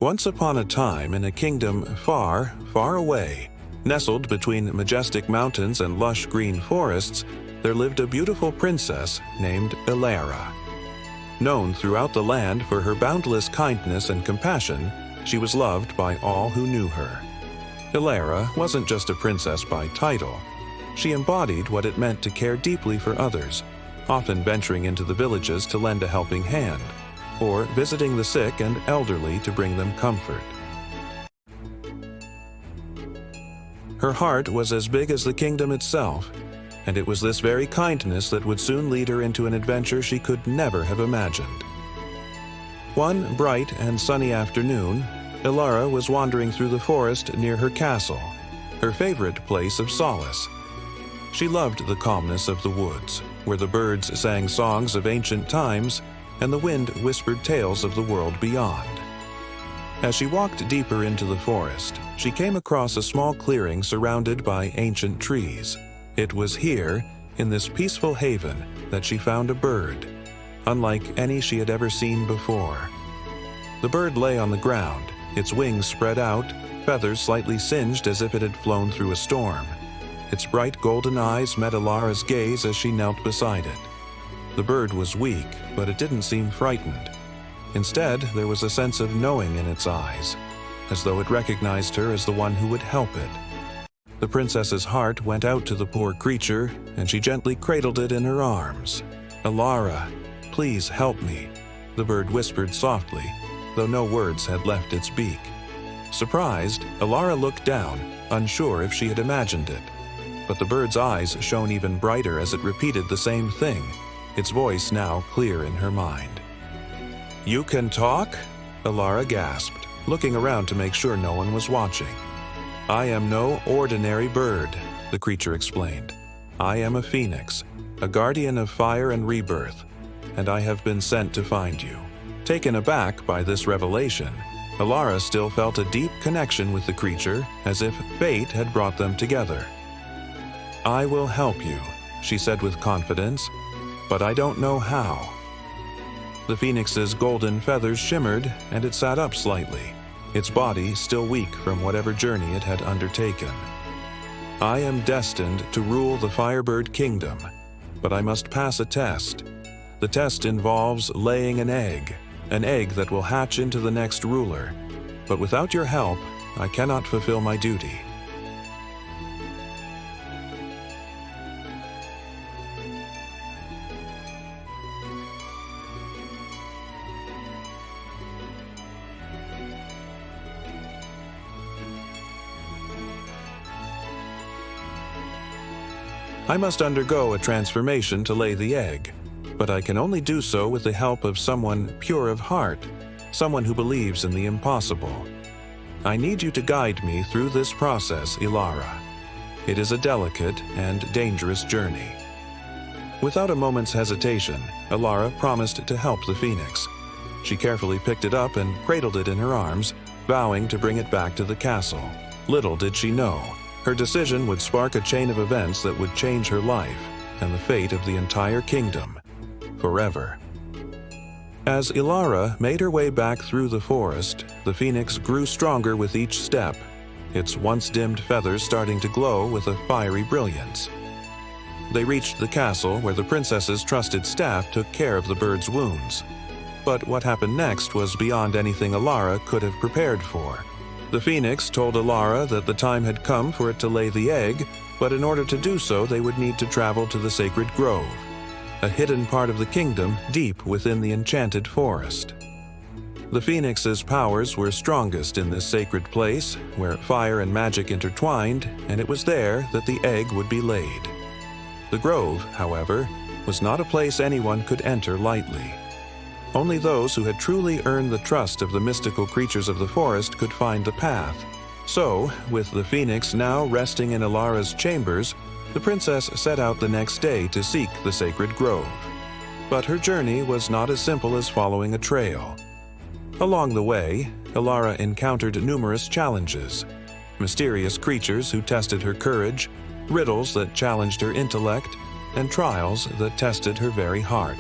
Once upon a time, in a kingdom far, far away, nestled between majestic mountains and lush green forests, there lived a beautiful princess named Elara. Known throughout the land for her boundless kindness and compassion, she was loved by all who knew her. Elara wasn't just a princess by title. She embodied what it meant to care deeply for others, often venturing into the villages to lend a helping hand, or visiting the sick and elderly to bring them comfort. Her heart was as big as the kingdom itself, and it was this very kindness that would soon lead her into an adventure she could never have imagined. One bright and sunny afternoon, Elara was wandering through the forest near her castle, her favorite place of solace. She loved the calmness of the woods, where the birds sang songs of ancient times and the wind whispered tales of the world beyond. As she walked deeper into the forest, she came across a small clearing surrounded by ancient trees. It was here, in this peaceful haven, that she found a bird, unlike any she had ever seen before. The bird lay on the ground, its wings spread out, feathers slightly singed as if it had flown through a storm. Its bright golden eyes met Elara's gaze as she knelt beside it. The bird was weak, but it didn't seem frightened. Instead, there was a sense of knowing in its eyes, as though it recognized her as the one who would help it. The princess's heart went out to the poor creature, and she gently cradled it in her arms. "Elara, please help me," the bird whispered softly, though no words had left its beak. Surprised, Elara looked down, unsure if she had imagined it. But the bird's eyes shone even brighter as it repeated the same thing, its voice now clear in her mind. "You can talk?" Elara gasped, looking around to make sure no one was watching. "I am no ordinary bird," the creature explained. "I am a phoenix, a guardian of fire and rebirth, and I have been sent to find you." Taken aback by this revelation, Elara still felt a deep connection with the creature, as if fate had brought them together. "I will help you," she said with confidence, "but I don't know how." The phoenix's golden feathers shimmered, and it sat up slightly, its body still weak from whatever journey it had undertaken. "I am destined to rule the Firebird Kingdom, but I must pass a test. The test involves laying an egg that will hatch into the next ruler. But without your help, I cannot fulfill my duty." I must undergo a transformation to lay the egg, but I can only do so with the help of someone pure of heart, someone who believes in the impossible. I need you to guide me through this process, Elara. It is a delicate and dangerous journey. Without a moment's hesitation, Elara promised to help the phoenix. She carefully picked it up and cradled it in her arms, vowing to bring it back to the castle. Little did she know, her decision would spark a chain of events that would change her life and the fate of the entire kingdom, forever. As Elara made her way back through the forest, the phoenix grew stronger with each step, its once-dimmed feathers starting to glow with a fiery brilliance. They reached the castle where the princess's trusted staff took care of the bird's wounds. But what happened next was beyond anything Elara could have prepared for. The phoenix told Elara that the time had come for it to lay the egg, but in order to do so they would need to travel to the sacred grove, a hidden part of the kingdom deep within the enchanted forest. The phoenix's powers were strongest in this sacred place, where fire and magic intertwined, and it was there that the egg would be laid. The grove, however, was not a place anyone could enter lightly. Only those who had truly earned the trust of the mystical creatures of the forest could find the path. So, with the phoenix now resting in Elara's chambers, the princess set out the next day to seek the sacred grove. But her journey was not as simple as following a trail. Along the way, Elara encountered numerous challenges: mysterious creatures who tested her courage, riddles that challenged her intellect, and trials that tested her very heart.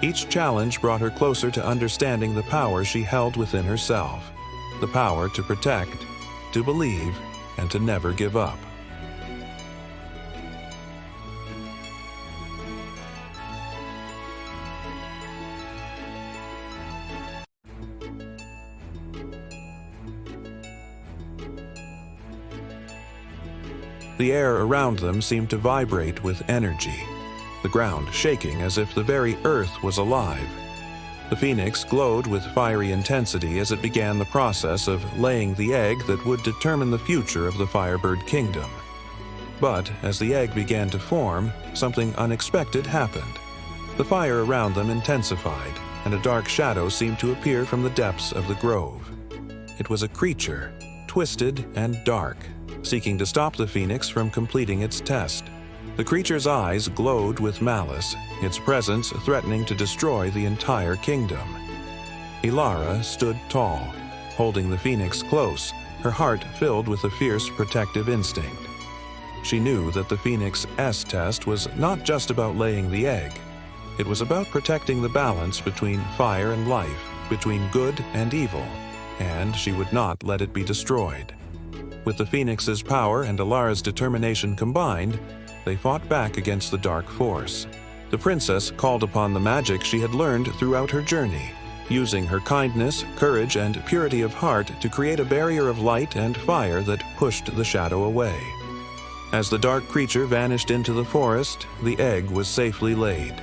Each challenge brought her closer to understanding the power she held within herself. the power to protect, to believe, and to never give up. The air around them seemed to vibrate with energy, the ground shaking as if the very earth was alive. The phoenix glowed with fiery intensity as it began the process of laying the egg that would determine the future of the Firebird Kingdom. But as the egg began to form, something unexpected happened. The fire around them intensified, and a dark shadow seemed to appear from the depths of the grove. It was a creature, twisted and dark, seeking to stop the phoenix from completing its test. The creature's eyes glowed with malice, its presence threatening to destroy the entire kingdom. Elara stood tall, holding the phoenix close, her heart filled with a fierce protective instinct. She knew that the phoenix's test was not just about laying the egg. It was about protecting the balance between fire and life, between good and evil, and she would not let it be destroyed. With the phoenix's power and Elara's determination combined, they fought back against the dark force. The princess called upon the magic she had learned throughout her journey, using her kindness, courage, and purity of heart to create a barrier of light and fire that pushed the shadow away. As the dark creature vanished into the forest, the egg was safely laid.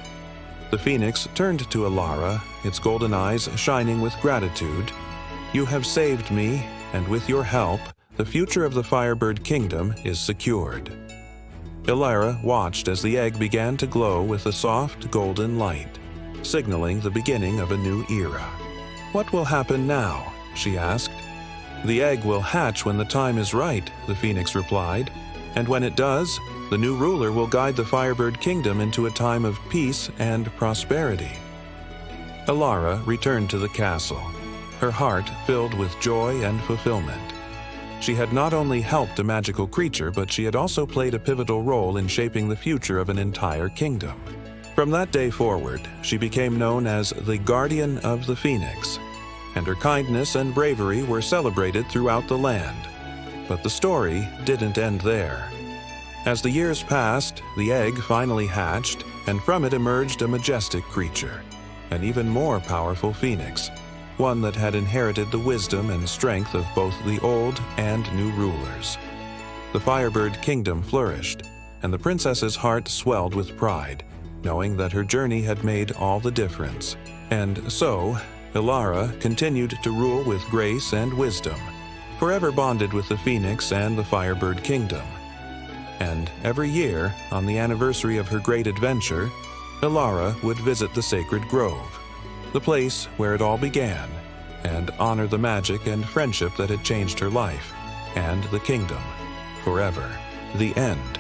The phoenix turned to Elara, its golden eyes shining with gratitude. "You have saved me, and with your help, the future of the Firebird Kingdom is secured." Elara watched as the egg began to glow with a soft golden light, signaling the beginning of a new era. "What will happen now?" she asked. "The egg will hatch when the time is right," the phoenix replied, "and when it does, the new ruler will guide the Firebird Kingdom into a time of peace and prosperity." Elara returned to the castle, her heart filled with joy and fulfillment. She had not only helped a magical creature, but she had also played a pivotal role in shaping the future of an entire kingdom. From that day forward, she became known as the Guardian of the Phoenix, and her kindness and bravery were celebrated throughout the land. But the story didn't end there. As the years passed, the egg finally hatched, and from it emerged a majestic creature, an even more powerful phoenix, one that had inherited the wisdom and strength of both the old and new rulers. The Firebird Kingdom flourished, and the princess's heart swelled with pride, knowing that her journey had made all the difference. And so, Elara continued to rule with grace and wisdom, forever bonded with the phoenix and the Firebird Kingdom. And every year, on the anniversary of her great adventure, Elara would visit the sacred grove, the place where it all began, and honor the magic and friendship that had changed her life and the kingdom forever. The end.